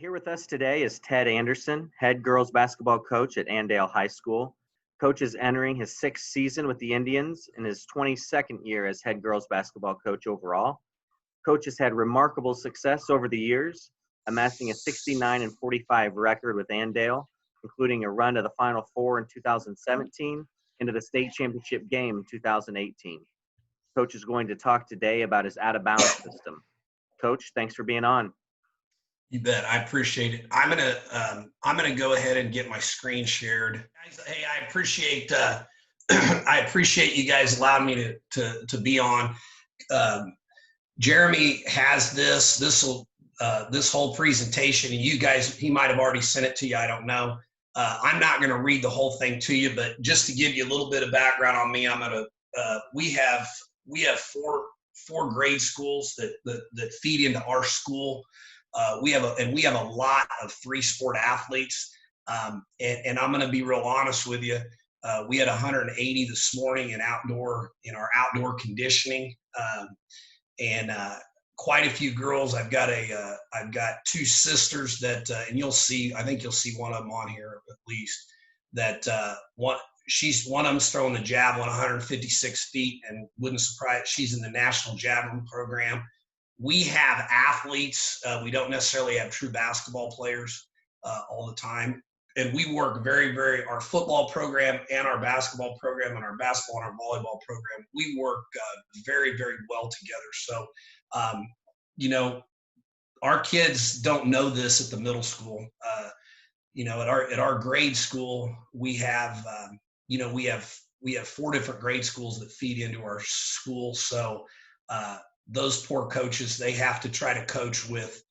Here with us today is Ted Anderson, head girls basketball coach at Andale High School. Coach is entering his sixth season with the Indians and his 22nd year as head girls basketball coach overall. Coach has had remarkable success over the years, amassing a 69-45 record with Andale, including a run to the Final Four in 2017 and to the state championship game in 2018. Coach is going to talk today about his out-of-bounds system. Coach, thanks for being on. You bet. I appreciate it. I'm gonna go ahead and get my screen shared. Guys, hey, I appreciate I appreciate you guys allowing me to be on. Jeremy has this whole presentation, and you guys, he might have already sent it to you. I don't know. I'm not going to read the whole thing to you, but just to give you a little bit of background on me, we have four grade schools that feed into our school. We have a lot of three-sport athletes, and I'm going to be real honest with you. We had 180 this morning in our outdoor conditioning, and quite a few girls. I've got two sisters that, and I think you'll see one of them on here at least. That one of them's throwing the javelin 156 feet, and wouldn't surprise. She's in the national javelin program. We have athletes. We don't necessarily have true basketball players all the time. And we work our football program and our basketball program and our basketball and our volleyball program, we work very, very well together. So, our kids don't know this at the middle school. At our grade school, we have four different grade schools that feed into our school. So, those poor coaches, they have to try to coach with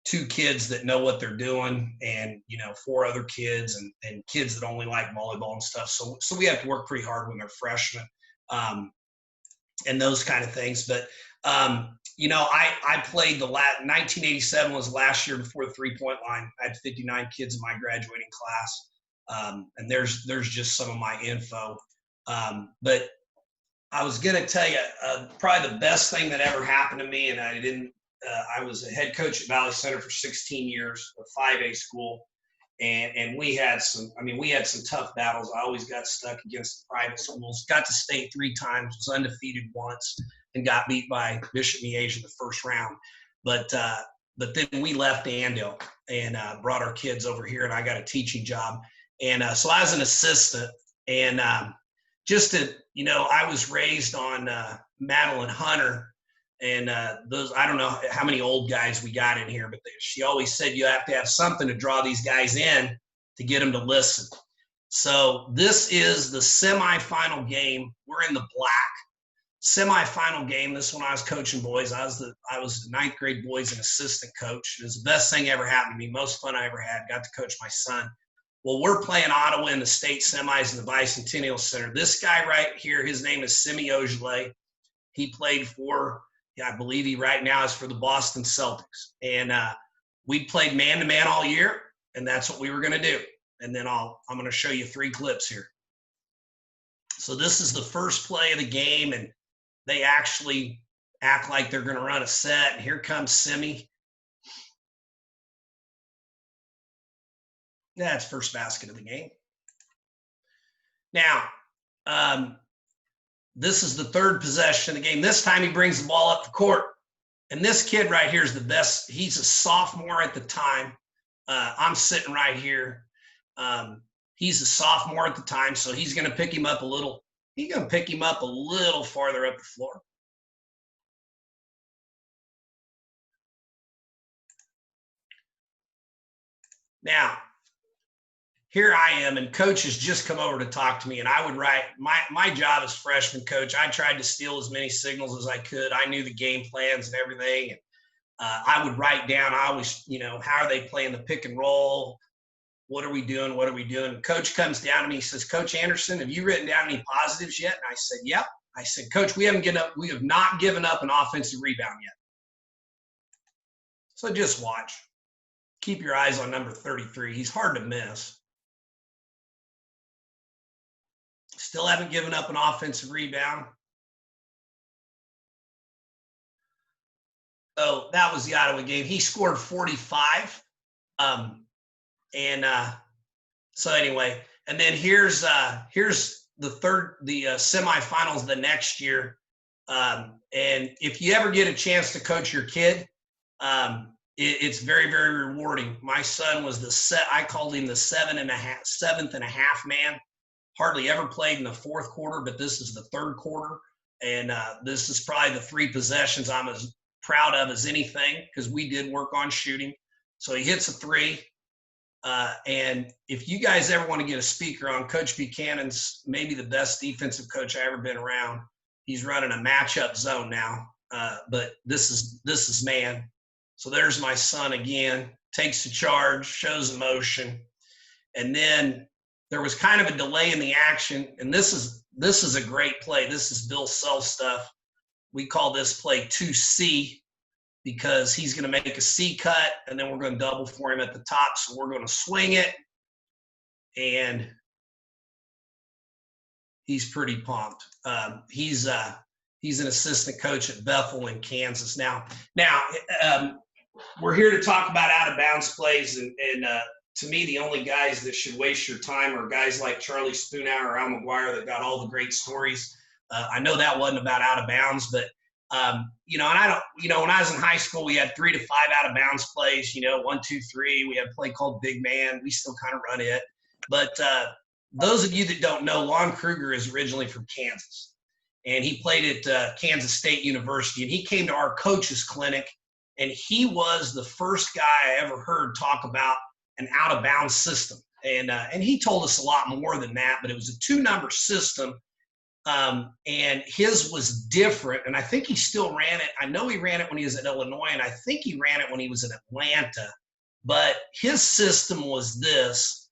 two kids that know what they're doing and, four other kids and kids that only like volleyball and stuff. So we have to work pretty hard when they're freshmen, and those kind of things. But, I played 1987 was the last year before the 3-point line. I had 59 kids in my graduating class. And there's just some of my info. But I was going to tell you, probably the best thing that ever happened to me, and I was a head coach at Valley Center for 16 years, a 5A school, and we had some tough battles. I always got stuck against the private schools. Got to state 3 times, was undefeated once, and got beat by Bishop Miege in the first round. But then we left Andale and brought our kids over here, and I got a teaching job. And so I was an assistant, and I was raised on Madeline Hunter, and I don't know how many old guys we got in here, but she always said you have to have something to draw these guys in to get them to listen. So this is the semifinal game. We're in the black. Semifinal game. This one I was coaching boys. I was the 9th grade boys and assistant coach. It was the best thing ever happened to me. Most fun I ever had. Got to coach my son. Well, we're playing Ottawa in the state semis in the Bicentennial Center. This guy right here, his name is Simi Ojeleye. He played I believe he right now is for the Boston Celtics. And we played man-to-man all year, and that's what we were going to do. And then I'm going to show you 3 clips here. So this is the first play of the game, and they actually act like they're going to run a set. And here comes Simi. That's first basket of the game. Now, this is the 3rd possession of the game. This time he brings the ball up the court. And this kid right here is the best. He's a sophomore at the time. I'm sitting right here. He's a sophomore at the time, so he's going to pick him up a little. He's going to pick him up a little farther up the floor. Now, here I am, and coach has just come over to talk to me, and I would write my job as freshman coach. I tried to steal as many signals as I could. I knew the game plans and everything, and I would write down. I always, how are they playing the pick and roll? What are we doing? What are we doing? And coach comes down to me. He says, Coach Anderson, have you written down any positives yet? And I said, yep. I said, Coach, we have not given up an offensive rebound yet. So just watch. Keep your eyes on number 33. He's hard to miss. Still haven't given up an offensive rebound. So that was the Ottawa game. He scored 45. And so anyway, and then here's the semifinals the next year. And if you ever get a chance to coach your kid, it's very, very rewarding. My son was I called him the seventh and a half man. Hardly ever played in the fourth quarter, but this is the third quarter. And this is probably the 3 possessions I'm as proud of as anything, because we did work on shooting. So he hits a 3. And if you guys ever want to get a speaker on, Coach Buchanan's maybe the best defensive coach I ever been around. He's running a matchup zone now, but this is man. So there's my son again, takes the charge, shows emotion, and then there was kind of a delay in the action. And this is a great play. This is Bill Self stuff. We call this play 2C, because he's going to make a C cut, and then we're going to double for him at the top. So we're going to swing it, and he's pretty pumped. He's an assistant coach at Bethel in Kansas now. We're here to talk about out of bounds plays, and to me, the only guys that should waste your time are guys like Charlie Spoonhour or Al McGuire that got all the great stories. I know that wasn't about out of bounds, but and I don't, when I was in high school, we had 3 to 5 out of bounds plays, 1, 2, 3. We had a play called Big Man. We still kind of run it. But those of you that don't know, Lon Kruger is originally from Kansas, and he played at Kansas State University, and he came to our coaches clinic, and he was the first guy I ever heard talk about an out of bounds system. And he told us a lot more than that, but it was a 2-number system. And his was different, and I think he still ran it. I know he ran it when he was at Illinois, and I think he ran it when he was in Atlanta. But his system was this: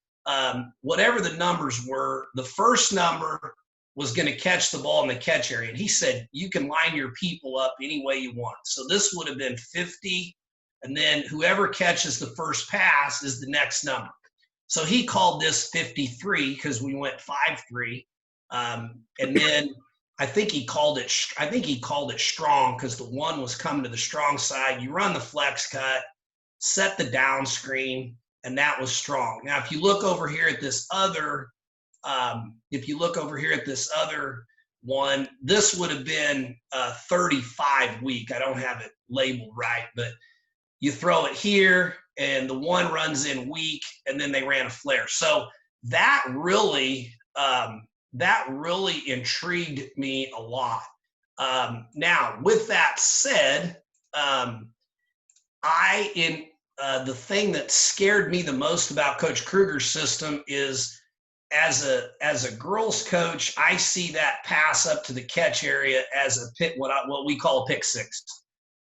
whatever the numbers were, the first number was going to catch the ball in the catch area. And he said, you can line your people up any way you want. So this would have been 50, and then whoever catches the first pass is the next number. So he called this 53 because we went 5-3. And then I think he called it strong because the 1 was coming to the strong side. You run the flex cut, set the down screen, and that was strong. Now, if you look over here at this other, one, this would have been 35 weak. I don't have it labeled right, but you throw it here, and the 1 runs in weak, and then they ran a flare. So that really intrigued me a lot. Now, with that said, the thing that scared me the most about Coach Kruger's system is, as a girls coach, I see that pass up to the catch area as a pick, what we call a pick 6.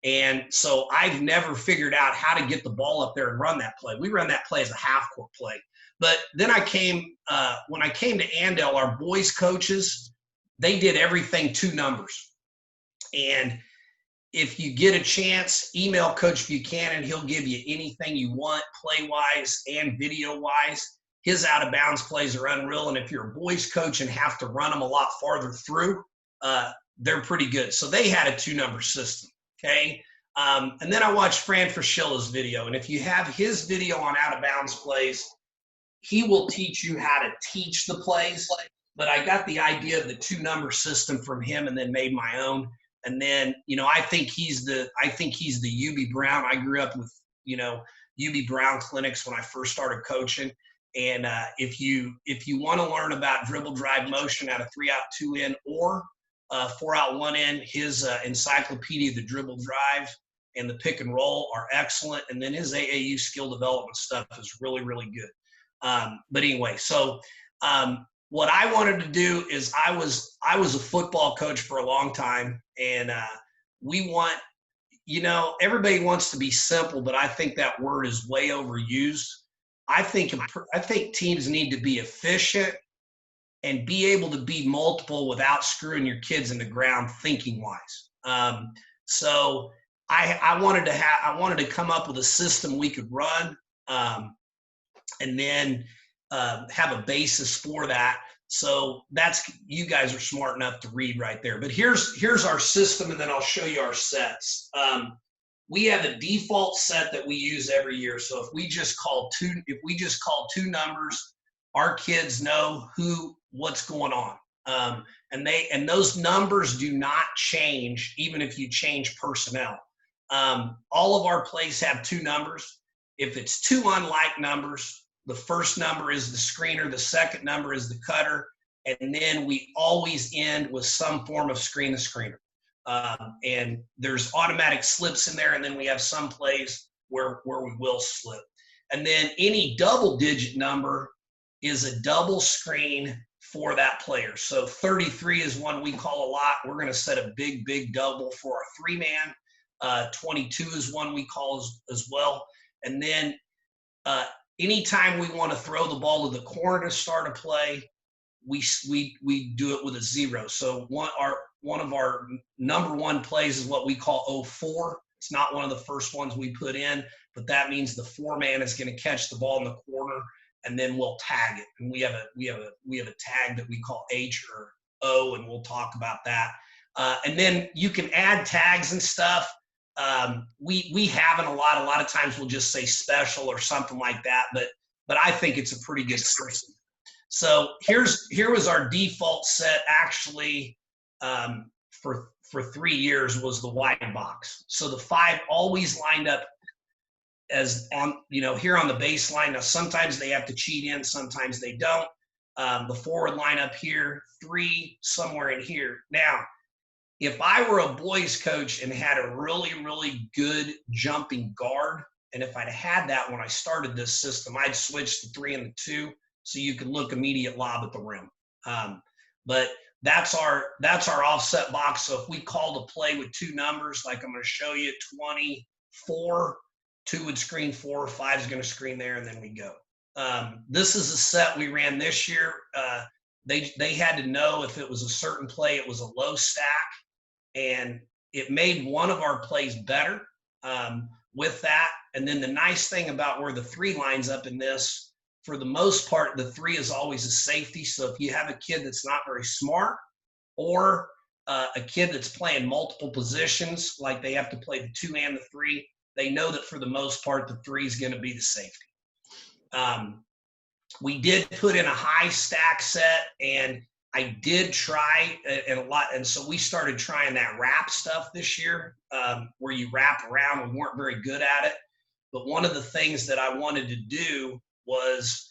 And so I've never figured out how to get the ball up there and run that play. We run that play as a half-court play. But then when I came to Andale, our boys coaches, they did everything 2 numbers. And if you get a chance, email Coach Buchanan. He'll give you anything you want, play-wise and video-wise. His out-of-bounds plays are unreal. And if you're a boys coach and have to run them a lot farther through, they're pretty good. So they had a 2-number system, okay? And then I watched Fran Frascilla's video. And if you have his video on out-of-bounds plays, he will teach you how to teach the plays. But I got the idea of the 2-number system from him and then made my own. And then, I think he's the UB Brown. I grew up with, UB Brown clinics when I first started coaching. And if you want to learn about dribble drive motion out of 3-out 2-in or 4-out 1-in, his Encyclopedia of the Dribble Drive and the Pick and Roll are excellent. And then his AAU skill development stuff is really, really good. But anyway, so what I wanted to do is I was a football coach for a long time, and everybody wants to be simple, but I think that word is way overused. I think teams need to be efficient and be able to be multiple without screwing your kids in the ground thinking wise. So I wanted to come up with a system we could run, and then have a basis for that. So you guys are smart enough to read right there. But here's our system, and then I'll show you our sets. we have a default set that we use every year. So if we just call two numbers, our kids know what's going on. And those numbers do not change even if you change personnel. All of our plays have two numbers. If it's two unlike numbers, the first number is the screener, the second number is the cutter, and then we always end with some form of screen the screener. And there's automatic slips in there, and then we have some plays where we will slip. And then any double-digit number is a double screen for that player. So 33 is one we call a lot. We're going to set a big, big double for our three-man. 22 is one we call as well. And then anytime we want to throw the ball to the corner to start a play, we do it with a 0. So one of our number one plays is what we call 04. It's not one of the first ones we put in, but that means the 4-man is going to catch the ball in the corner, and then we'll tag it. And we have a tag that we call H or O, and we'll talk about that. And then you can add tags and stuff. We haven't a lot of times we'll just say special or something like that, but I think it's a pretty good system. So here was our default set actually for 3 years was the wide box. So the 5 always lined up as on, here on the baseline. Now sometimes they have to cheat in, sometimes they don't. The forward line up here, 3 somewhere in here. Now, if I were a boys coach and had a really, really good jumping guard, and if I'd had that when I started this system, I'd switch the 3 and the 2 so you could look immediate lob at the rim. But that's our offset box. So if we called a play with 2 numbers, like I'm going to show you, 24, 2 would screen 4, 5 is going to screen there, and then we go. This is a set we ran this year. They had to know if it was a certain play, it was a low stack, and it made one of our plays better with that. And then the nice thing about where the 3 lines up in this, for the most part, the 3 is always a safety. So if you have a kid that's not very smart, or a kid that's playing multiple positions, like they have to play the 2 and the 3, they know that for the most part, the 3 is going to be the safety. We did put in a high stack set, and I did try and a lot. And so we started trying that wrap stuff this year, where you wrap around. We weren't very good at it. But one of the things that I wanted to do was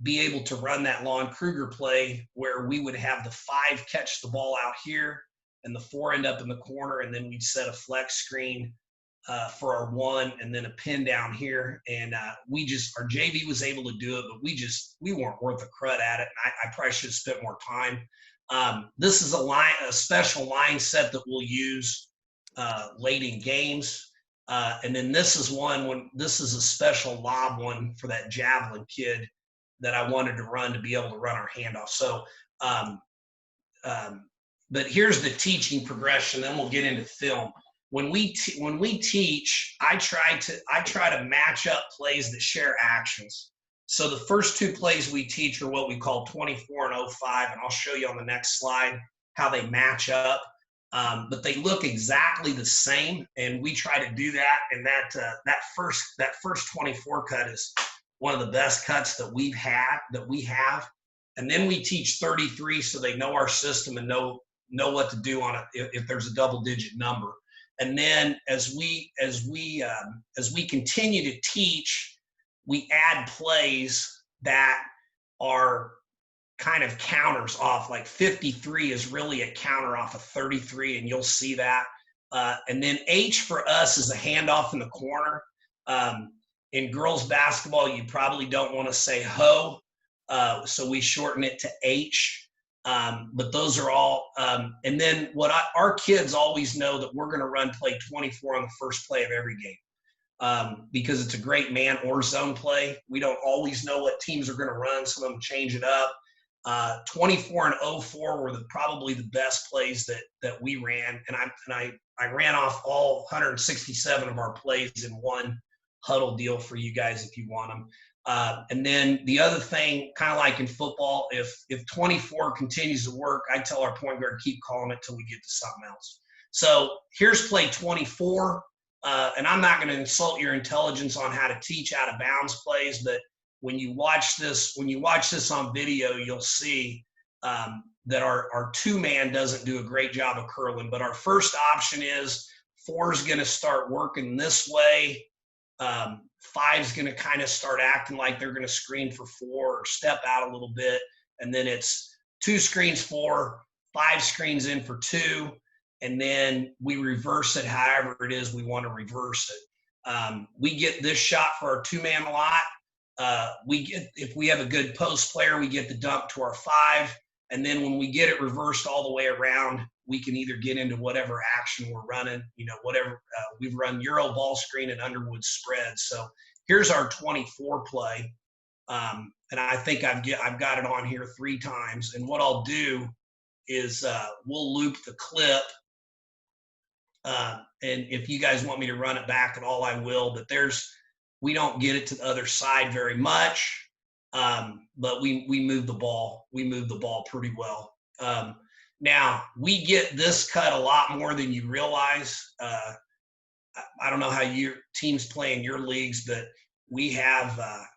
be able to run that Lon Kruger play where we would have the 5 catch the ball out here and the 4 end up in the corner, and then we'd set a flex screen for our 1 and then a pin down here. And our JV was able to do it, but we weren't worth a crud at it. And I probably should have spent more time. This is a special line set that we'll use late in games. And then this is a special lob one for that javelin kid that I wanted to run to be able to run our handoff. So, but here's the teaching progression. Then we'll get into film. When we teach, I try to match up plays that share actions. So the first 2 plays we teach are what we call 24 and 05, and I'll show you on the next slide how they match up. But they look exactly the same, and we try to do that. And that first 24 cut is one of the best cuts that we have. And then we teach 33, so they know our system and know what to do on it if there's a double-digit number. And then as we continue to teach, we add plays that are kind of counters off. Like 53 is really a counter off of 33, and you'll see that. And then H for us is a handoff in the corner. In girls basketball, you probably don't want to say ho, so we shorten it to H. But those are all, and then our kids always know that we're going to run play 24 on the first play of every game, because it's a great man or zone play. We don't always know what teams are going to run. Some of them change it up. 24 and 04 were probably the best plays that we ran. And I ran off all 167 of our plays in one huddle deal for you guys if you want them. And then the other thing, kind of like in football, if 24 continues to work, I tell our point guard, keep calling it till we get to something else. So here's play 24. and I'm not going to insult your intelligence on how to teach out of bounds plays, but when you watch this on video, you'll see that our two-man doesn't do a great job of curling. But our first option is 4 is going to start working this way. 5 is going to kind of start acting like they're going to screen for 4 or step out a little bit. And then it's 2 screens 4, 5 screens in for 2. And then we reverse it however it is we want to reverse it. We get this shot for our two-man a lot. If we have a good post player, we get the dump to our 5. And then when we get it reversed all the way around, we can either get into whatever action we're running, whatever. We've run Euro ball screen and Underwood spread. So here's our 24 play. And I think I've got it on here 3 times. And what I'll do is we'll loop the clip. And if you guys want me to run it back at all, I will. But we don't get it to the other side very much. But we move the ball. We move the ball pretty well. Now, we get this cut a lot more than you realize. I don't know how your teams play in your leagues, but we have, a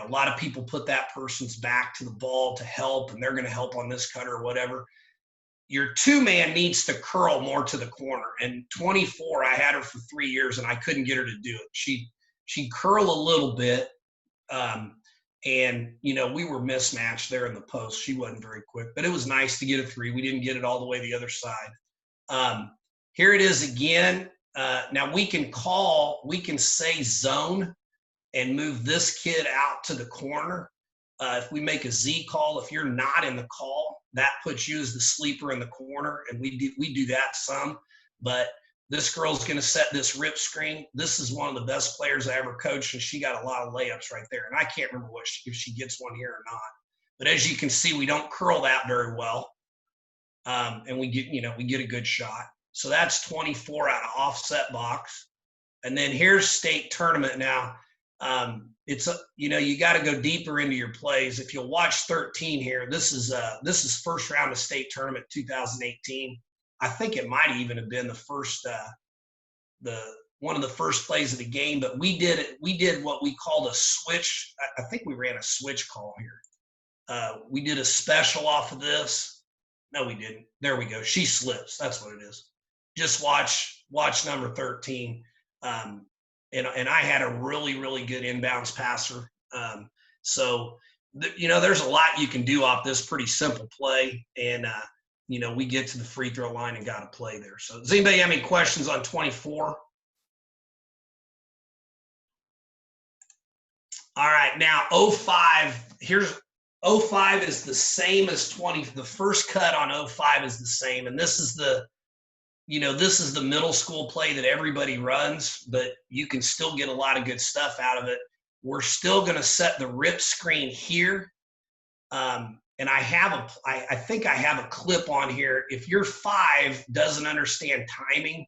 lot of people put that person's back to the ball to help, and they're going to help on this cut or whatever. Your two-man needs to curl more to the corner. And 24, I had her for 3 years, and I couldn't get her to do it. She'd curl a little bit, and, we were mismatched there in the post. She wasn't very quick, but it was nice to get a 3. We didn't get it all the way the other side. Here it is again. Now we can say zone and move this kid out to the corner. If we make a Z call, if you're not in the call, that puts you as the sleeper in the corner, and we do that some. But this girl's going to set this rip screen. This is one of the best players I ever coached, and she got a lot of layups right there. And I can't remember if she gets one here or not. But as you can see, we don't curl that very well, and we get a good shot. So that's 24 out of offset box. And then here's state tournament now. You got to go deeper into your plays. If you'll watch 13 here, this is first round of state tournament 2018. I think it might even have been the first, one of the first plays of the game. But we did what we called a switch. I think we ran a switch call here. We did a special off of this. No, we didn't. There we go. She slips. That's what it is. Just watch number 13. And I had a really, really good inbounds passer. There's a lot you can do off this pretty simple play. And, we get to the free throw line and got a play there. So does anybody have any questions on 24? All right, now 05, here's 05 is the same as 20. The first cut on 05 is the same. And this is the middle school play that everybody runs, but you can still get a lot of good stuff out of it. We're still going to set the rip screen here. And I think I have a clip on here. If your 5 doesn't understand timing,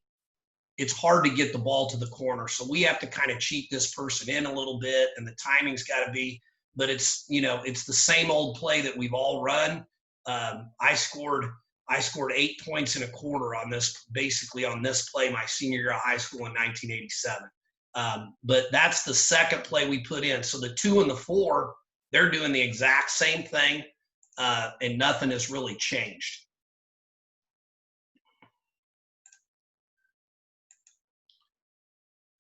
it's hard to get the ball to the corner. So we have to kind of cheat this person in a little bit, and the timing's got to be, but it's the same old play that we've all run. I scored 8 points and a quarter on this play my senior year of high school in 1987. But that's the second play we put in. So the 2 and the 4, they're doing the exact same thing, and nothing has really changed.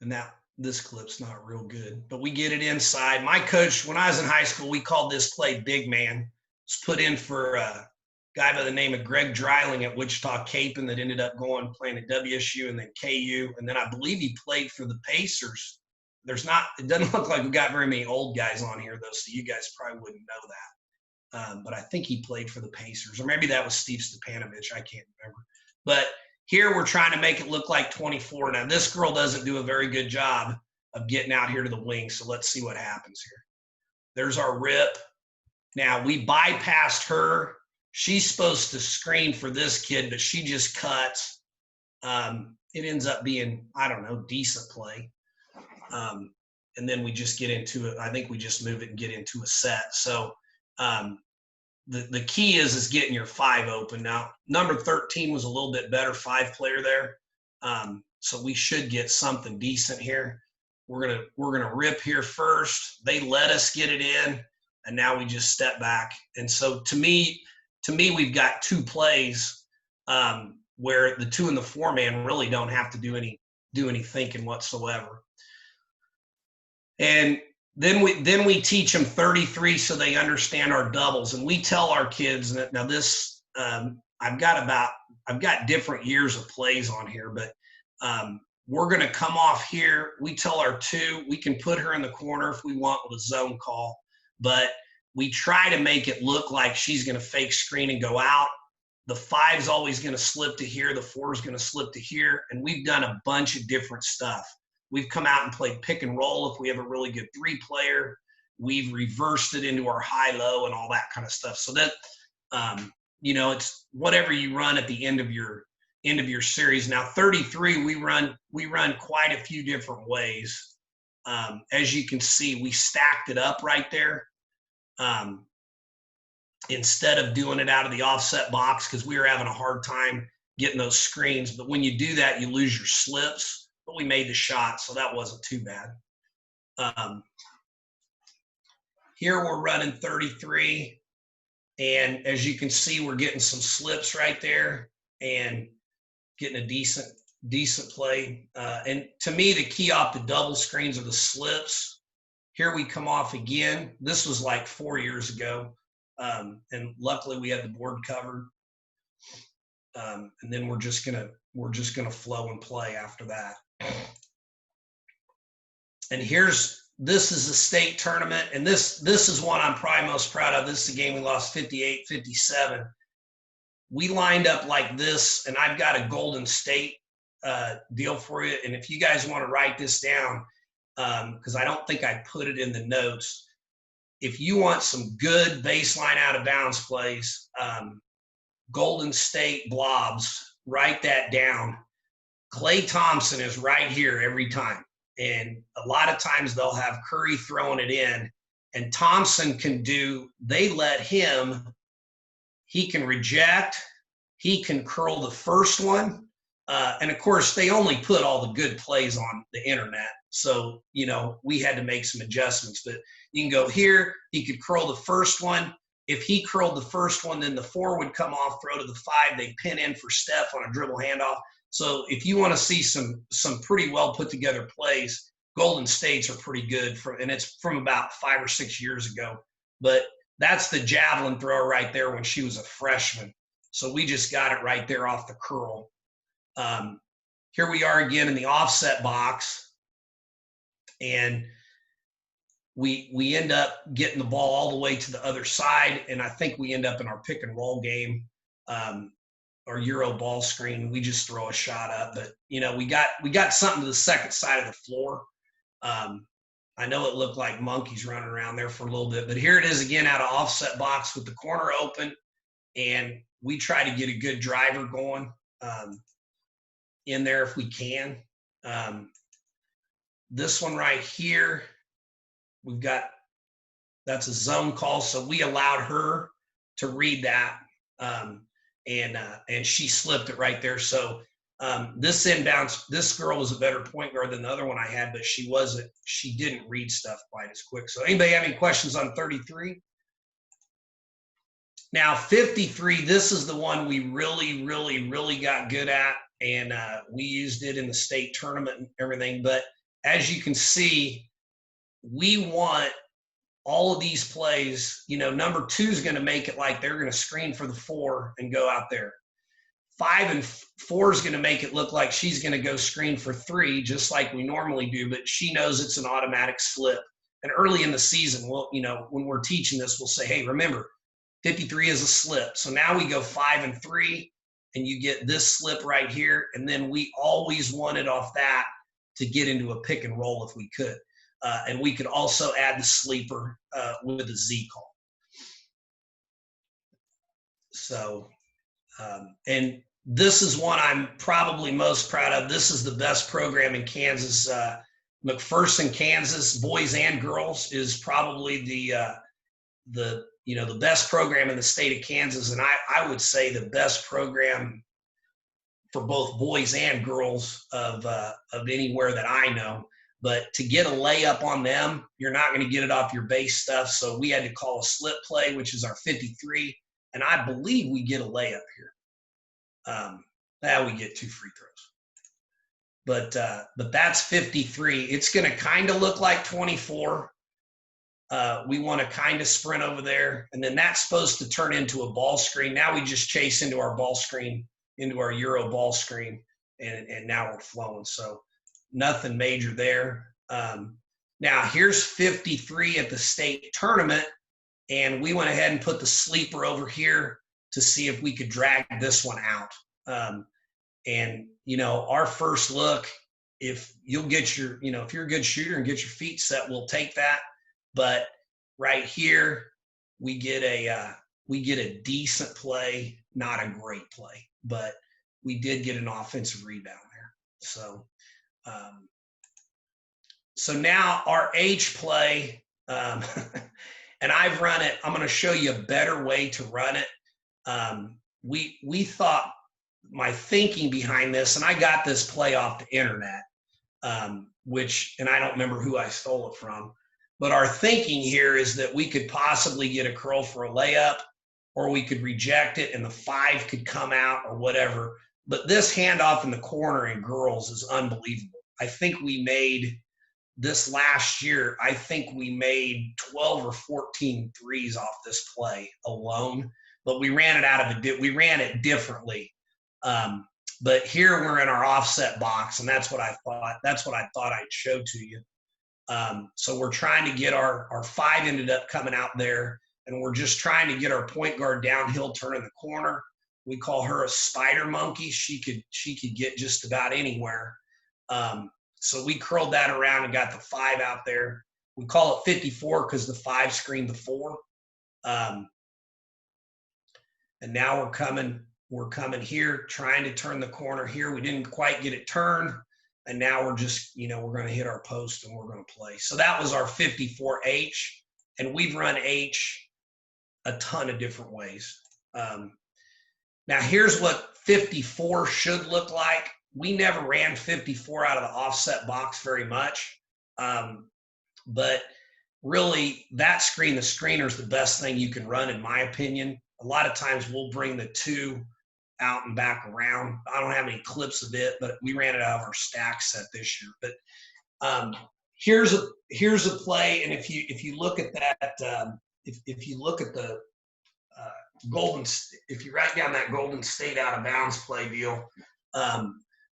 And now this clip's not real good, but we get it inside. My coach, when I was in high school, we called this play big man. It's put in for a guy by the name of Greg Dreiling at Wichita Capon that ended up playing at WSU and then KU. And then I believe he played for the Pacers. It doesn't look like we got very many old guys on here though, so you guys probably wouldn't know that. But I think he played for the Pacers, or maybe that was Steve Stepanovich. I can't remember. But here we're trying to make it look like 24. Now this girl doesn't do a very good job of getting out here to the wing, so let's see what happens here. There's our rip. Now we bypassed her. She's supposed to screen for this kid, but she just cuts. It ends up being, I don't know, decent play. And then we just get into it. I think we just move it and get into a set. So the key is getting your 5 open. Now, number 13 was a little bit better 5 player there. So we should get something decent here. We're gonna rip here first. They let us get it in, and now we just step back. And so to me, we've got two plays where the 2 and the 4 man really don't have to do any thinking whatsoever. And then we teach them 33 so they understand our doubles. And we tell our kids that now this I've got different years of plays on here, but we're going to come off here. We tell our 2, we can put her in the corner if we want with a zone call, but we try to make it look like she's going to fake screen and go out. The 5's always going to slip to here. The 4's going to slip to here. And we've done a bunch of different stuff. We've come out and played pick and roll if we have a really good 3-player. We've reversed it into our high-low and all that kind of stuff. So that, it's whatever you run at the end of your series. Now 33, we run quite a few different ways. As you can see, we stacked it up right there. Instead of doing it out of the offset box, because we were having a hard time getting those screens. But when you do that, you lose your slips. But we made the shot, so that wasn't too bad. Here we're running 33. And as you can see, we're getting some slips right there and getting a decent play. And to me, the key off the double screens are the slips. Here we come off again. This was like 4 years ago. And luckily we had the board covered. And then we're just gonna flow and play after that. And this is a state tournament, and this is one I'm probably most proud of. This is a game we lost 58-57. We lined up like this, and I've got a Golden State deal for you. And if you guys want to write this down, because I don't think I put it in the notes. If you want some good baseline out of bounds plays, Golden State blobs, write that down. Klay Thompson is right here every time. And a lot of times they'll have Curry throwing it in, and Thompson they let him, he can reject, he can curl the first one. And of course, they only put all the good plays on the internet. So, we had to make some adjustments. But you can go here, he could curl the first one. If he curled the first one, then the 4 would come off, throw to the 5. They pin in for Steph on a dribble handoff. So if you want to see some pretty well put together plays, Golden States are pretty good and it's from about 5 or 6 years ago. But that's the javelin thrower right there when she was a freshman. So we just got it right there off the curl. Here we are again in the offset box, and we end up getting the ball all the way to the other side, and I think we end up in our pick and roll game. Our Euro ball screen, we just throw a shot up, but we got something to the second side of the floor. I know it looked like monkeys running around there for a little bit, but here it is again out of offset box with the corner open, and we try to get a good driver going in there if we can. This one right here, that's a zone call, so we allowed her to read that. And she slipped it right there. So this inbounds, this girl was a better point guard than the other one I had, but she didn't read stuff quite as quick. So anybody have any questions on 33? Now 53, this is the one we really, really, really got good at, and we used it in the state tournament and everything. But as you can see, we want all of these plays, number 2 is going to make it like they're going to screen for the 4 and go out there. 5 and 4 is going to make it look like she's going to go screen for 3, just like we normally do, but she knows it's an automatic slip. And early in the season, when we're teaching this, we'll say, hey, remember, 53 is a slip. So now we go 5 and 3, and you get this slip right here. And then we always wanted off that to get into a pick and roll if we could. And we could also add the sleeper with a Z call. So, and this is one I'm probably most proud of. This is the best program in Kansas. McPherson, Kansas, boys and girls, is probably the best program in the state of Kansas. And I would say the best program for both boys and girls of anywhere that I know. But to get a layup on them, you're not going to get it off your base stuff. So we had to call a slip play, which is our 53, and I believe we get a layup here. Now we get 2 free throws. But that's 53. It's going to kind of look like 24. We want to kind of sprint over there, and then that's supposed to turn into a ball screen. Now we just chase into our ball screen, into our Euro ball screen, and now we're flowing. So nothing major there. Now here's 53 at the state tournament, and we went ahead and put the sleeper over here to see if we could drag this one out. And, you know, our first look, if you'll get your, you know, if you're a good shooter and get your feet set, we'll take that. But right here, we get a decent play, not a great play, but we did get an offensive rebound there. So, so now our H play, and I've run it. I'm going to show you a better way to run it. We thought, my thinking behind this, and I got this play off the internet, and I don't remember who I stole it from, but our thinking here is that we could possibly get a curl for a layup, or we could reject it and the 5 could come out or whatever. But this handoff in the corner in girls is unbelievable. I think we made this last year, I think we made 12 or 14 threes off this play alone, but we ran it differently. But here we're in our offset box, and that's what I thought I'd show to you. So we're trying to get our 5 ended up coming out there, and we're just trying to get our point guard downhill, turning the corner. We call her a spider monkey. She could get just about anywhere. So we curled that around and got the 5 out there. We call it 54 because the 5 screened the 4. And now we're coming here, trying to turn the corner here. We didn't quite get it turned. And now we're just, you know, we're going to hit our post and we're going to play. So that was our 54H. And we've run H a ton of different ways. Now here's what 54 should look like. We never ran 54 out of the offset box very much. But really that screen, the screener is the best thing you can run in my opinion. A lot of times we'll bring the 2 out and back around. I don't have any clips of it, but we ran it out of our stack set this year. But here's a play, and if you look at that, if you look at the if you write down that Golden State out of bounds play deal,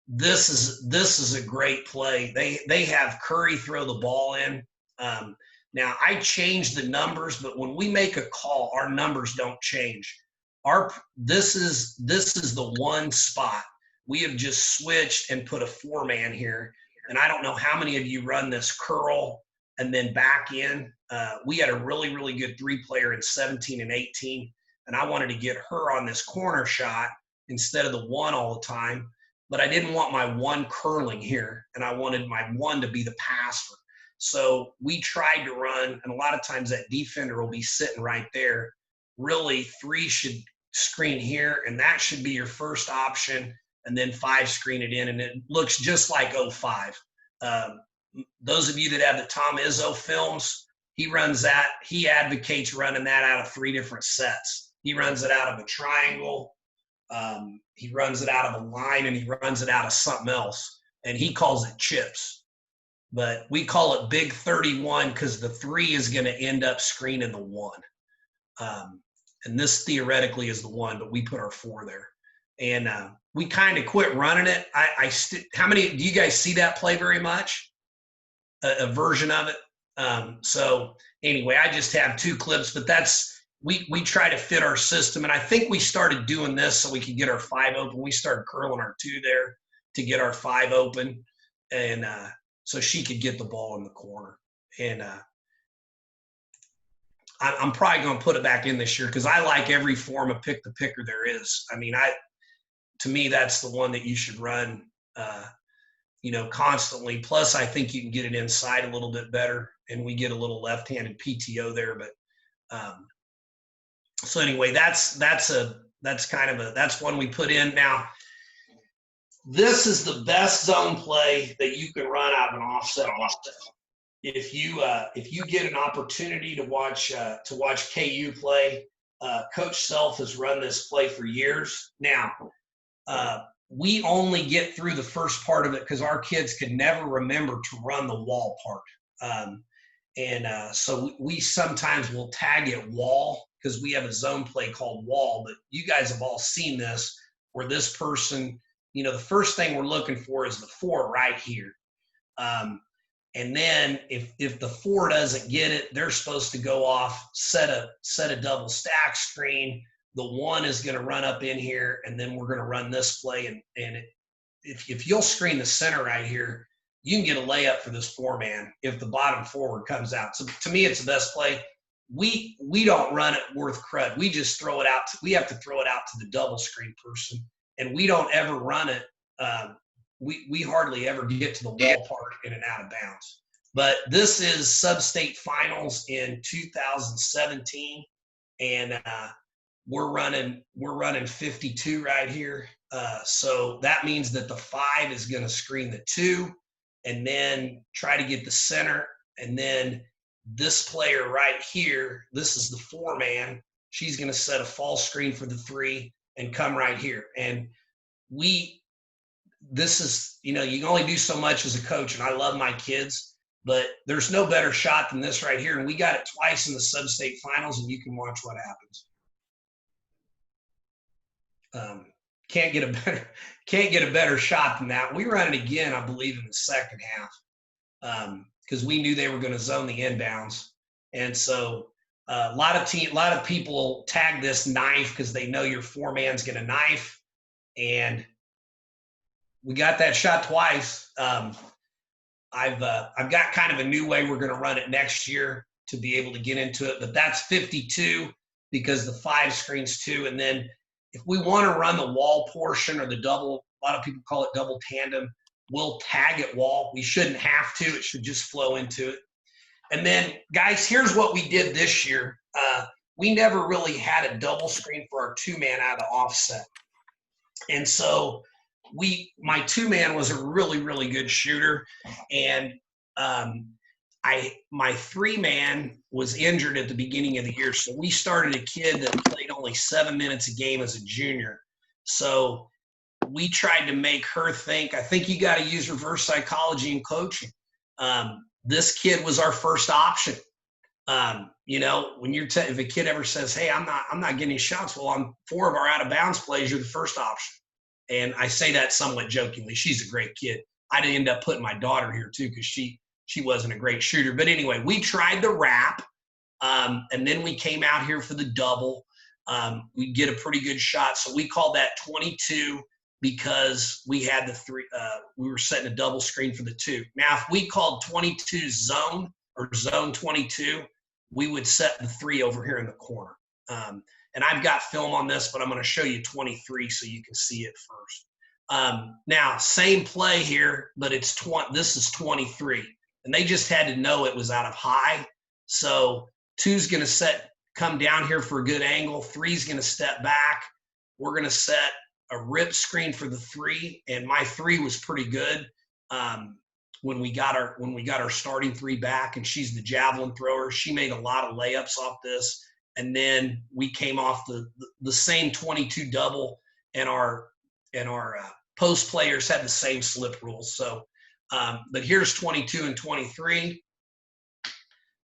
this is a great play. They have Curry throw the ball in. Now I changed the numbers, but when we make a call, our numbers don't change. This is the one spot. We have just switched and put a 4-man here. And I don't know how many of you run this curl and then back in. We had a really, really good 3-player in 17 and 18. And I wanted to get her on this corner shot instead of the 1 all the time. But I didn't want my 1 curling here. And I wanted my 1 to be the passer. So we tried to run, and a lot of times that defender will be sitting right there. Really, 3 should screen here, and that should be your first option, and then 5 screen it in, and it looks just like 05. Those of you that have the Tom Izzo films, he runs that. He advocates running that out of 3 different sets. He runs it out of a triangle, he runs it out of a line, and he runs it out of something else, and he calls it chips. But we call it Big 31 because the 3 is going to end up screening the 1. And this theoretically is the 1, but we put our 4 there. And we kind of quit running it. How many, do you guys see that play very much? A version of it? So anyway, I just have 2 clips, but we try to fit our system. And I think we started doing this so we could get our 5 open. We started curling our 2 there to get our 5 open. And so she could get the ball in the corner. And I'm probably going to put it back in this year because I like every form of pick the picker there is. I mean, to me, that's the one that you should run, you know, constantly. Plus, I think you can get it inside a little bit better, and we get a little left-handed PTO there. But so anyway, that's one we put in. Now, This is the best zone play that you can run out of an offset. If you get an opportunity to watch KU play, Coach Self has run this play for years. Now, we only get through the first part of it because our kids could never remember to run the wall part. So we sometimes will tag it wall because we have a zone play called wall. But you guys have all seen this where this person, the first thing we're looking for is the 4 right here. And then if the 4 doesn't get it, they're supposed to go off, set a double stack screen. The 1 is going to run up in here, and then we're going to run this play. And if you'll screen the center right here, you can get a layup for this 4-man if the bottom forward comes out. So to me, it's the best play. We don't run it worth crud. We just throw it out. We have to throw it out to the double screen person, and we don't ever run it. We hardly ever get to the wall part in and out of bounds. But this is sub-state finals in 2017, and we're running 52 right here. So that means that the 5 is going to screen the 2, and then try to get the center, and then this player right here, this is the 4-man. She's going to set a false screen for the 3 and come right here. And this is, you can only do so much as a coach, and I love my kids, but there's no better shot than this right here. And we got it twice in the sub-state finals, and you can watch what happens. Can't get a better shot than that. We run it again, I believe, in the second half, because we knew they were going to zone the inbounds. And so a lot of people tag this knife because they know your 4-man's going to knife, and we got that shot twice. I've got kind of a new way we're going to run it next year to be able to get into it, but that's 52 because the 5 screens 2, and then if we want to run the wall portion or the double, a lot of people call it double tandem, we'll tag it wall. We shouldn't have to. It should just flow into it. And then, guys, here's what we did this year. We never really had a double screen for our 2-man out of the offset. And so my 2-man was a really, really good shooter. And my 3-man was injured at the beginning of the year. So we started a kid that played only 7 minutes a game as a junior. So we tried to make her think, I think you got to use reverse psychology in coaching. This kid was our first option. When if a kid ever says, hey, I'm not getting shots, well, on 4 of our out of bounds plays, you're the first option. And I say that somewhat jokingly. She's a great kid. I did end up putting my daughter here too, because she wasn't a great shooter. But anyway, we tried the wrap, and then we came out here for the double. We get a pretty good shot. So we called that 22 because we had the 3. We were setting a double screen for the 2. Now, if we called 22 zone or zone 22, we would set the 3 over here in the corner. And I've got film on this, but I'm going to show you 23 so you can see it first. Now, same play here, but this is 23. And they just had to know it was out of high. So 2's going to come down here for a good angle. 3's going to step back. We're going to set a rip screen for the 3. And my 3 was pretty good when we got our starting 3 back, and she's the javelin thrower. She made a lot of layups off this. And then we came off the same 22 double, and our post players had the same slip rules. So, but here's 22 and 23,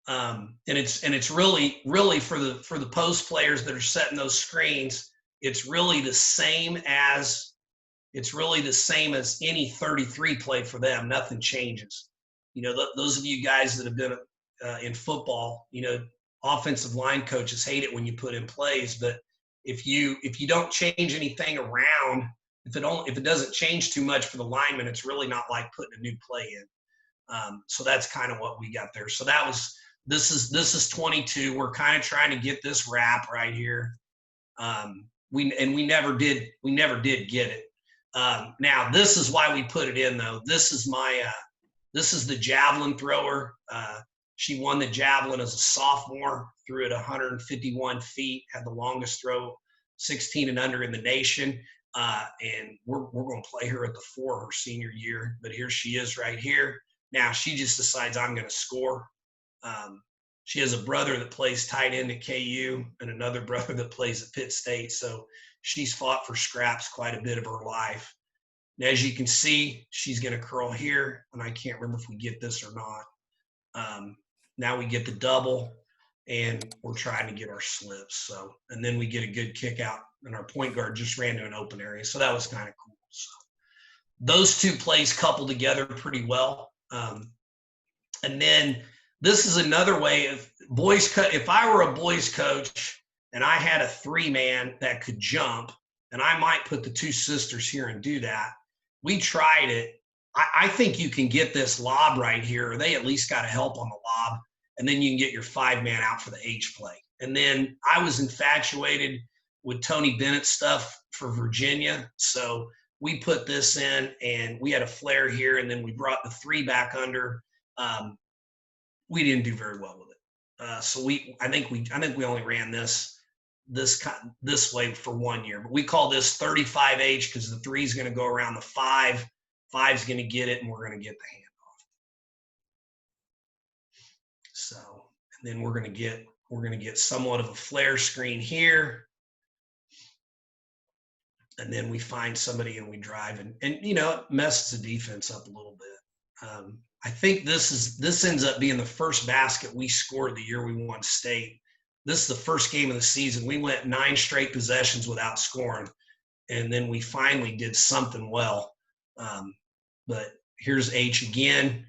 and it's really for the post players that are setting those screens. It's really the same as any 33 play for them. Nothing changes. Those of you guys that have been in football, offensive line coaches hate it when you put in plays, but if you don't change anything around, if it doesn't change too much for the lineman, it's really not like putting a new play in. So that's kind of what we got there. So this is 22. We're kind of trying to get this wrap right here. We never did get it. Now this is why we put it in though. This is the javelin thrower. She won the javelin as a sophomore, threw it 151 feet, had the longest throw, 16 and under in the nation. And we're going to play her at the 4 her senior year. But here she is right here. Now she just decides I'm going to score. She has a brother that plays tight end at KU and another brother that plays at Pitt State. So she's fought for scraps quite a bit of her life. And as you can see, she's going to curl here. And I can't remember if we get this or not. Now we get the double, and we're trying to get our slips. So, and then we get a good kick out, and our point guard just ran to an open area. So that was kind of cool. So those two plays coupled together pretty well. And then this is another way of if I were a boys coach and I had a 3-man that could jump, and I might put the 2 sisters here and do that. We tried it. I think you can get this lob right here, or they at least got to help on the lob, and then you can get your 5-man out for the H play. And then I was infatuated with Tony Bennett's stuff for Virginia, so we put this in, and we had a flare here, and then we brought the 3 back under. We didn't do very well with it. So I think we only ran this way for 1 year. But we call this 35H because the 3 is going to go around the 5. 5 is going to get it, and we're going to get the handoff. So, and then we're going to get somewhat of a flare screen here. And then we find somebody and we drive, and it messes the defense up a little bit. I think this ends up being the first basket we scored the year we won state. This is the first game of the season. We went 9 straight possessions without scoring, and then we finally did something well. But here's H again.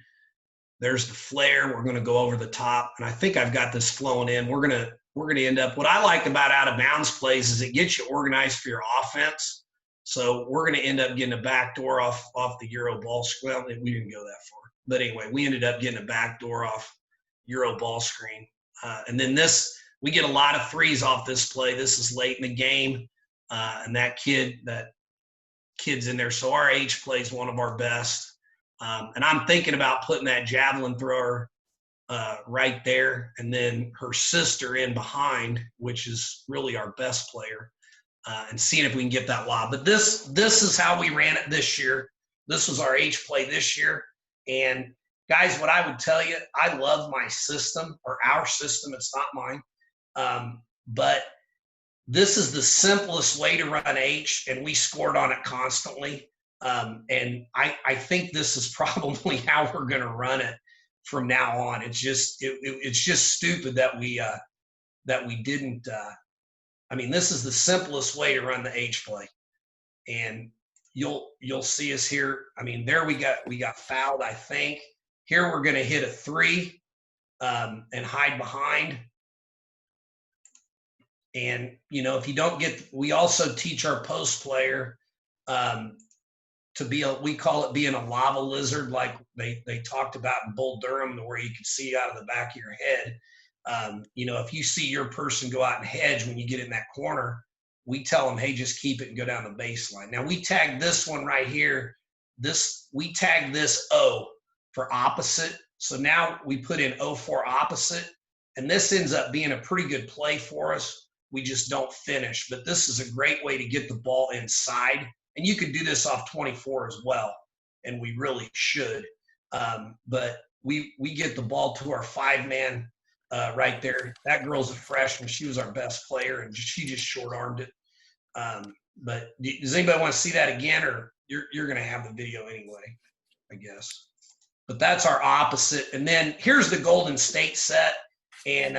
There's the flare. We're going to go over the top, and I think I've got this flowing in. We're going to end up. What I like about out of bounds plays is it gets you organized for your offense. So we're going to end up getting a backdoor off the Euro ball screen. Well, we didn't go that far, but anyway, we ended up getting a backdoor off Euro ball screen, and then we get a lot of 3s off this play. This is late in the game, and that kid's in there. So our H play is one of our best. And I'm thinking about putting that javelin thrower right there, and then her sister in behind, which is really our best player, and seeing if we can get that lob. But this is how we ran it this year. This was our H play this year. And guys, what I would tell you, I love my system, or our system. It's not mine. But this is the simplest way to run H, and we scored on it constantly. And I think this is probably how we're going to run it from now on. It's just stupid that we didn't. This is the simplest way to run the H play, and you'll see us here. There we got fouled. I think here we're going to hit a 3 and hide behind. And, if you don't we also teach our post player to be we call it being a lava lizard, like they talked about in Bull Durham, where you can see out of the back of your head. If you see your person go out and hedge when you get in that corner, we tell them, hey, just keep it and go down the baseline. Now we tag this one right here. We tag this O for opposite. So now we put in O for opposite, and this ends up being a pretty good play for us. We just don't finish, but this is a great way to get the ball inside. And you could do this off 24 as well, and we really should. But we get the ball to our 5-man right there. That girl's a freshman. She was our best player, and she just short-armed it. But does anybody want to see that again, or you're going to have the video anyway, I guess. But that's our opposite. And then here's the Golden State set. And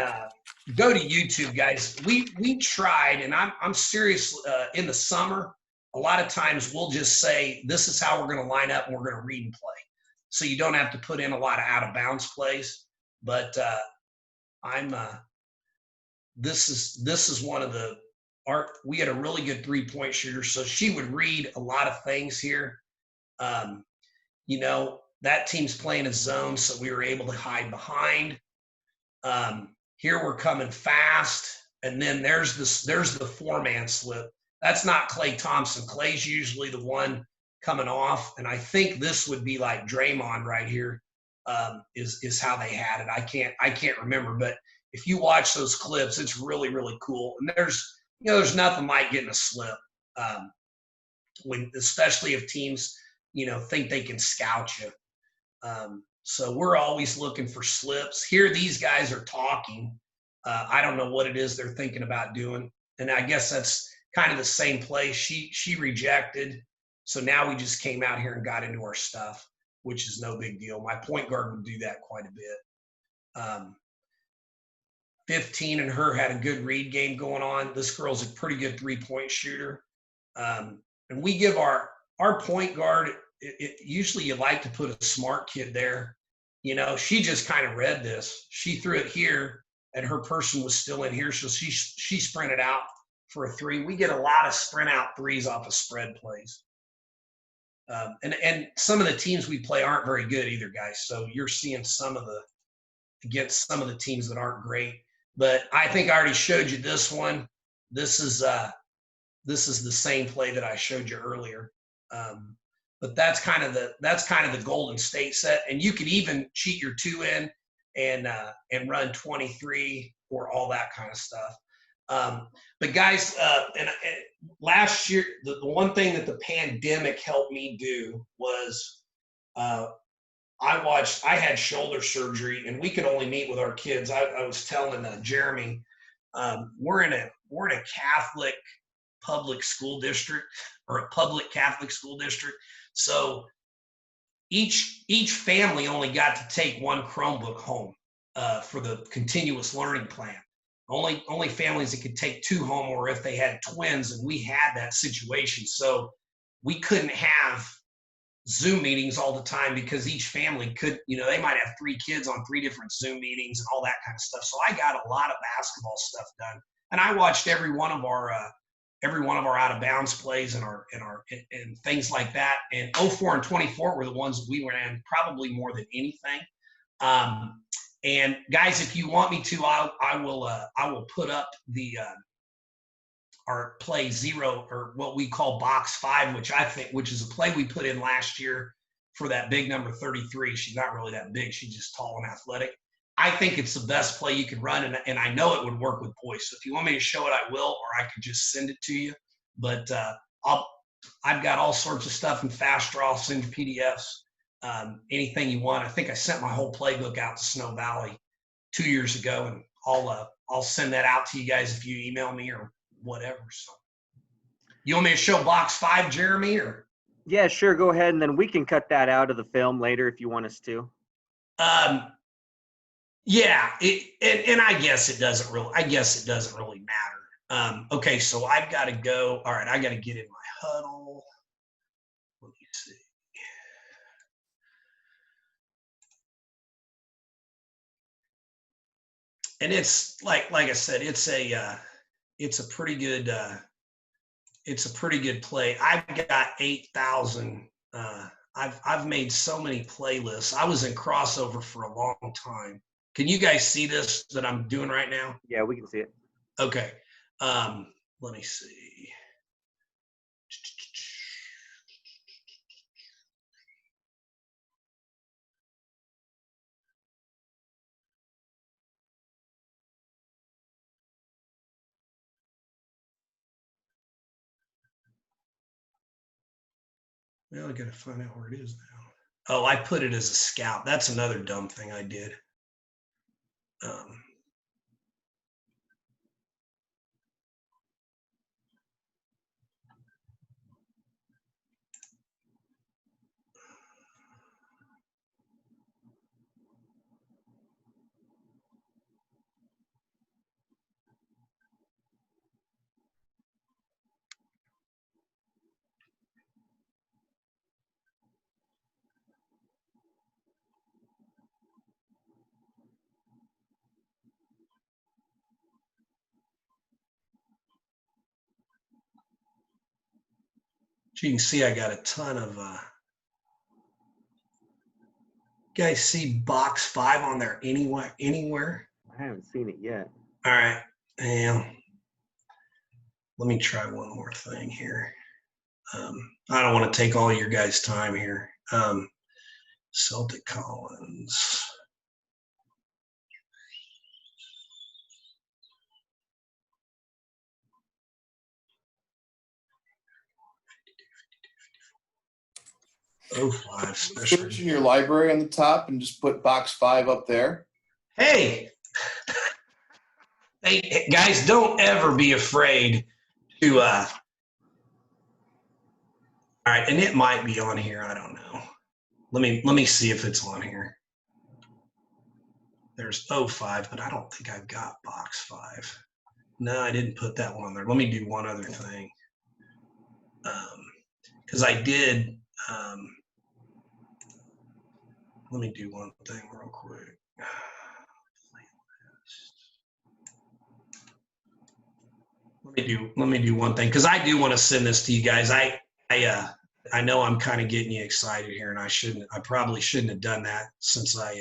go to YouTube, guys. We tried, and I'm serious. In the summer, a lot of times we'll just say, this is how we're going to line up, and we're going to read and play. So you don't have to put in a lot of out-of-bounds plays. But this is one of we had a really good 3-point shooter, so she would read a lot of things here. That team's playing a zone, so we were able to hide behind. Here we're coming fast, and then there's the 4-man slip. That's not Klay Thompson. Klay's usually the one coming off, and I think this would be like Draymond right here. Is how they had it. I can't remember, but if you watch those clips, it's really, really cool. And there's nothing like getting a slip. especially if teams, think they can scout you. So we're always looking for slips. Here, these guys are talking. I don't know what it is they're thinking about doing, and I guess that's kind of the same play. She rejected, so now we just came out here and got into our stuff, which is no big deal. My point guard would do that quite a bit. 15 and her had a good read game going on. This girl's a pretty good 3-point shooter, and we give our point guard. Usually, you like to put a smart kid there. She just kind of read this. She threw it here, and her person was still in here, so she sprinted out for a 3. We get a lot of sprint out 3s off of spread plays. And some of the teams we play aren't very good either, guys. So you're seeing against some of the teams that aren't great. But I think I already showed you this one. This is the same play that I showed you earlier. But that's kind of the Golden State set, and you could even cheat your 2 in and run 23 or all that kind of stuff. But guys, and last year, the one thing that the pandemic helped me do was I had shoulder surgery, and we could only meet with our kids. I was telling Jeremy, we're in a Catholic public school district, or a public Catholic school district. So each family only got to take 1 Chromebook home for the continuous learning plan. Only families that could take 2 home, or if they had twins, and we had that situation. So we couldn't have Zoom meetings all the time because each family could, they might have 3 kids on 3 different Zoom meetings and all that kind of stuff. So I got a lot of basketball stuff done, and I watched every one of our out of bounds plays and things like that. And 04 and 24 were the ones that we ran probably more than anything. And guys, if you want me to, I will put up our play 0, or what we call box 5, which is a play we put in last year for that big number 33. She's not really that big. She's just tall and athletic. I think it's the best play you can run, and I know it would work with boys. So if you want me to show it, I will, or I could just send it to you. But I've got all sorts of stuff in Fast Draw, send you PDFs, anything you want. I think I sent my whole playbook out to Snow Valley 2 years ago, and I'll send that out to you guys if you email me or whatever. So you want me to show box 5, Jeremy, or? Yeah, sure. Go ahead, and then we can cut that out of the film later if you want us to. Yeah, and I guess it doesn't really matter. Okay, so I've got to go. All right, I got to get in my huddle. Let me see. And it's like I said, it's a pretty good play. I've got 8,000. I've made so many playlists. I was in crossover for a long time. Can you guys see this that I'm doing right now? Yeah, we can see it. Okay. Let me see. Well, I got to find out where it is now. Oh, I put it as a scout. That's another dumb thing I did. So you can see I got a ton of you guys see box 5 on there anywhere? I haven't seen it yet. All right. And let me try one more thing here. I don't want to take all your guys' time here. Celtic Collins. 05. Search in your library on the top and just put box 5 up there. Hey, hey, guys, don't ever be afraid to. All right, and it might be on here. I don't know. Let me see if it's on here. There's 05, but I don't think I've got box 5. No, I didn't put that one on there. Let me do one other thing. Because I did. Let me do one thing real quick. Let me do one thing because I do want to send this to you guys. I know I'm kind of getting you excited here, and I probably shouldn't have done that since and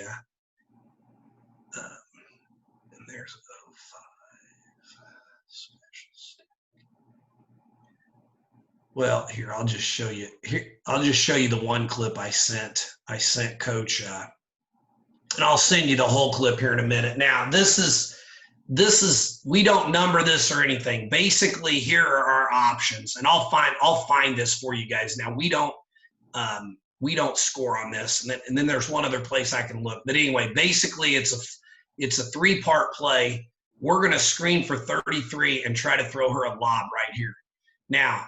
there's 05 special stick. Well, here I'll just show you. Here I'll just show you the one clip I sent Coach, and I'll send you the whole clip here in a minute. Now this is we don't number this or anything. Basically, here are our options, and I'll find this for you guys. Now we don't score on this, and then there's one other place I can look. But anyway, basically it's a 3-part play. We're gonna screen for 33 and try to throw her a lob right here. Now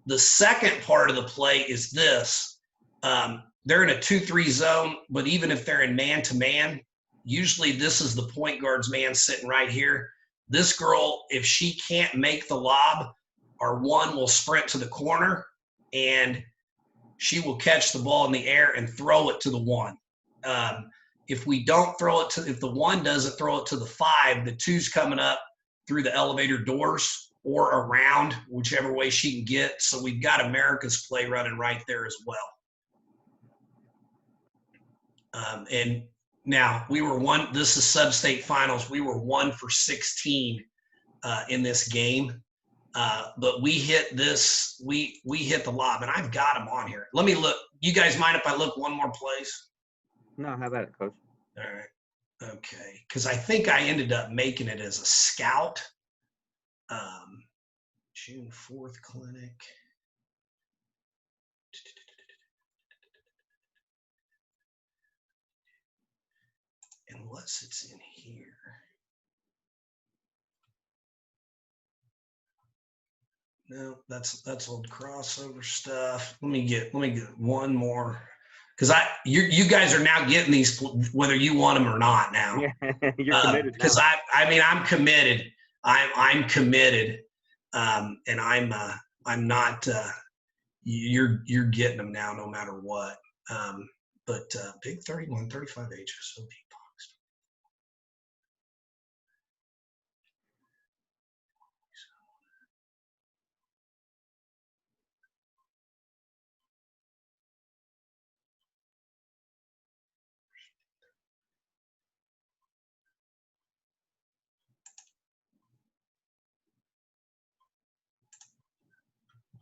the second part of the play is this. They're in a 2-3 zone, but even if they're in man-to-man, usually this is the point guard's man sitting right here. This girl, if she can't make the lob, our 1 will sprint to the corner, and she will catch the ball in the air and throw it to the 1. If we don't throw it if the 1 doesn't throw it to the 5, the 2's coming up through the elevator doors or around, whichever way she can get. So we've got America's play running right there as well. And now we were this is sub-state finals. We were 1 for 16 in this game. But we hit this, we hit the lob, and I've got them on here. Let me look. You guys mind if I look one more place? No, how about it, Coach? All right. Okay. Because I think I ended up making it as a scout. June 4th clinic. Unless it's in here. No, that's old crossover stuff. Let me get one more, because you guys are now getting these whether you want them or not now. Yeah, you're committed. Because I'm committed. I'm committed, and I'm not. You're getting them now, no matter what. But big 31, 35 HSOP box.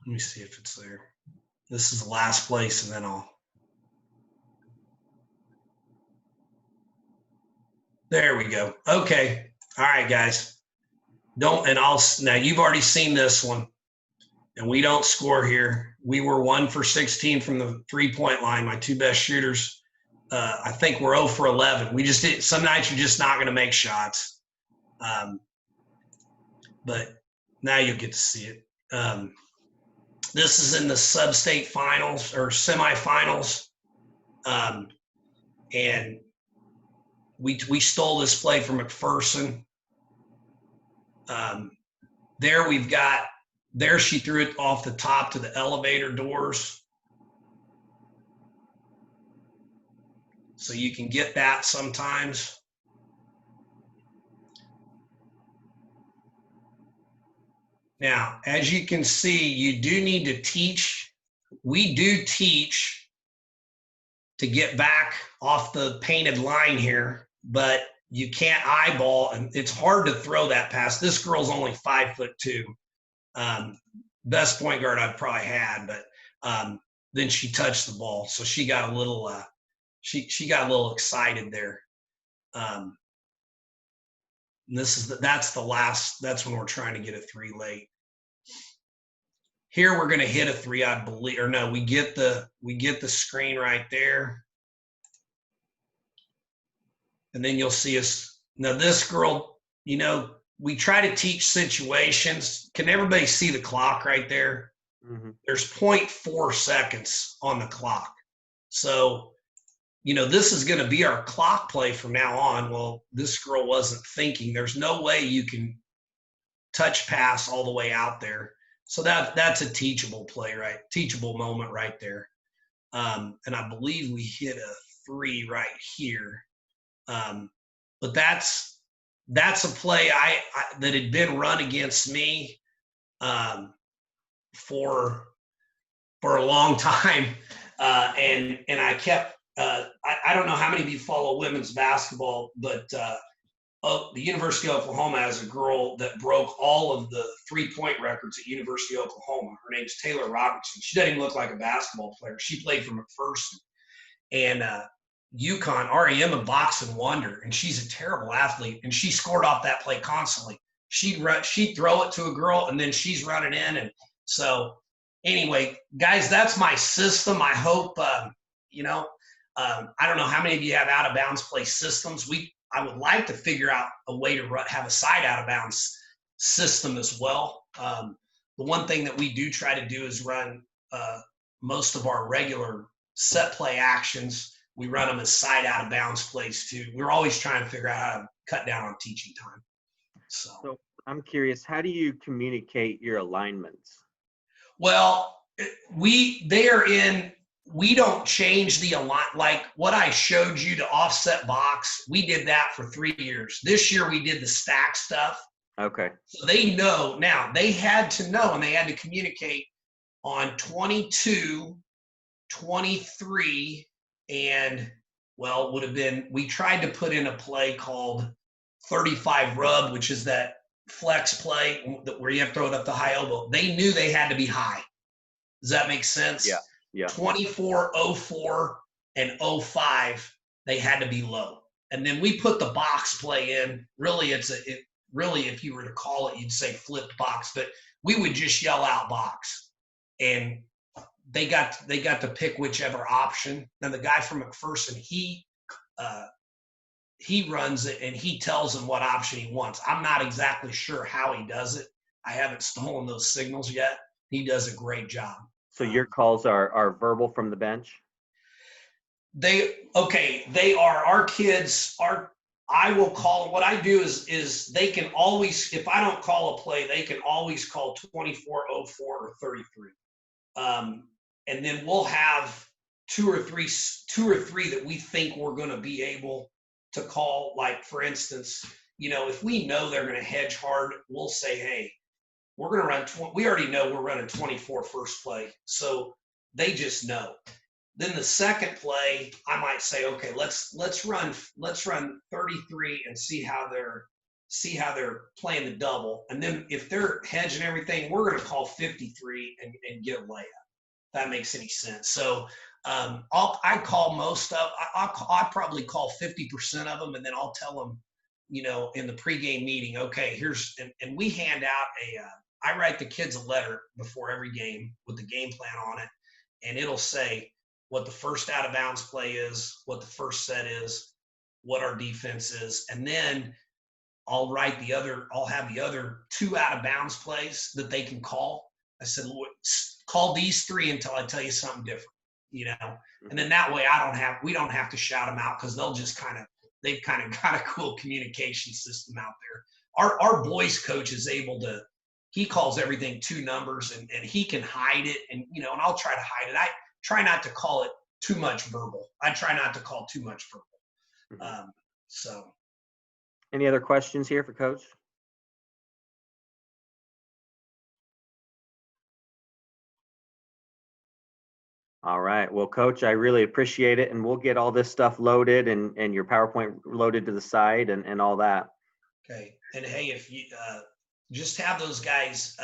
Let me see if it's there. This is the last place, and then I'll. There we go. Okay. All right, guys. Now you've already seen this one, and we don't score here. We were 1 for 16 from the 3-point line, my 2 best shooters. I think we're 0 for 11. We just did. Some nights you're just not going to make shots. But now you'll get to see it. This is in the sub-state finals or semifinals. And we stole this play from McPherson. There she threw it off the top to the elevator doors. So you can get that sometimes. Now, as you can see, you do need to teach. We do teach to get back off the painted line here, but you can't eyeball, and it's hard to throw that pass. This girl's only 5'2". Best point guard I've probably had, but then she touched the ball, so she got a little she got a little excited there. And that's when we're trying to get a 3 late. Here we're going to hit a 3, I believe, or no, we get the screen right there. And then you'll see us. Now this girl, we try to teach situations. Can everybody see the clock right there? Mm-hmm. There's 0.4 seconds on the clock. So, this is going to be our clock play from now on. Well, this girl wasn't thinking. There's no way you can touch pass all the way out there. So that's a teachable play, right? Teachable moment right there. And I believe we hit a 3 right here. But that's a play that had been run against me for a long time, and I kept. I don't know how many of you follow women's basketball, but the University of Oklahoma has a girl that broke all of the 3-point records at University of Oklahoma. Her name's Taylor Robertson. She doesn't even look like a basketball player. She played for McPherson. And UConn, REM, a boxing wonder, and she's a terrible athlete. And she scored off that play constantly. She'd throw it to a girl, and then she's running in. And so, anyway, guys, that's my system. I hope I don't know how many of you have out of bounds play systems. I would like to figure out a way to have a side out of bounds system as well. The one thing that we do try to do is run most of our regular set play actions. We run them as side out of bounds plays too. We're always trying to figure out how to cut down on teaching time. So I'm curious, how do you communicate your alignments? Well, we don't change the align, like what I showed you to offset box. We did that for 3 years. This year we did the stack stuff. Okay. So they know now. They had to know, and they had to communicate on 22, 23, and would have been, we tried to put in a play called 35 rub, which is that flex play where you have to throw it up the high elbow. They knew they had to be high. Does that make sense? Yeah. 24, 04, and 05, they had to be low. And then we put the box play in. Really, if you were to call it, you'd say flipped box, but we would just yell out box. And they got to pick whichever option. Then the guy from McPherson, he runs it and he tells them what option he wants. I'm not exactly sure how he does it. I haven't stolen those signals yet. He does a great job. So your calls are verbal from the bench? They are. Our kids are. I will call. What I do is they can always, if I don't call a play, they can always call 24, 04, or 33. And then we'll have two or three that we think we're going to be able to call. Like, for instance, if we know they're going to hedge hard, we'll say, hey, we're going to run. We already know we're running 24 first play, so they just know. Then the second play, I might say, okay, let's run 33 and see how they're playing the double. And then if they're hedging everything, we're going to call 53 and get a layup. If that makes any sense. So I call most of. I probably call 50% of them, and then I'll tell them, in the pregame meeting, okay, here's and we hand out I write the kids a letter before every game with the game plan on it, and it'll say what the first out of bounds play is, what the first set is, what our defense is, and then I'll have the other 2 out of bounds plays that they can call. I said, call these 3 until I tell you something different, and then that way we don't have to shout them out because they've kind of got a cool communication system out there. Our boys coach is able to, he calls everything 2 numbers and he can hide it and I'll try to hide it. I try not to call it too much verbal. I try not to call too much verbal. So. Any other questions here for Coach? All right. Well, Coach, I really appreciate it. And we'll get all this stuff loaded and your PowerPoint loaded to the side and all that. Okay. And hey, if you just have those guys,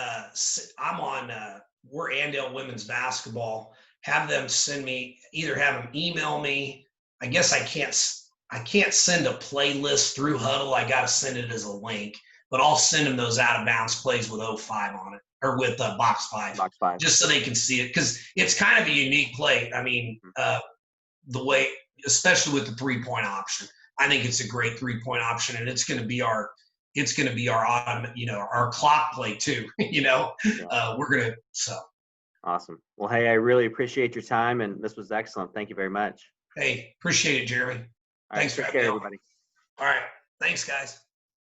we're Andale women's basketball. Have them have them email me. I guess I can't send a playlist through Huddle. I got to send it as a link, but I'll send them those out of bounds plays with 05 on it. or with box 5. Box 5. Just so they can see it, because it's kind of a unique plate. I mean, the way, especially with the 3-point option, I think it's a great 3-point option, and it's going to be our our clock play too. We're gonna Awesome. Well, hey, I really appreciate your time, and this was excellent. Thank you very much. Hey, appreciate it, Jeremy. All Thanks right, for take care, having me on. everybody. All right, thanks, guys.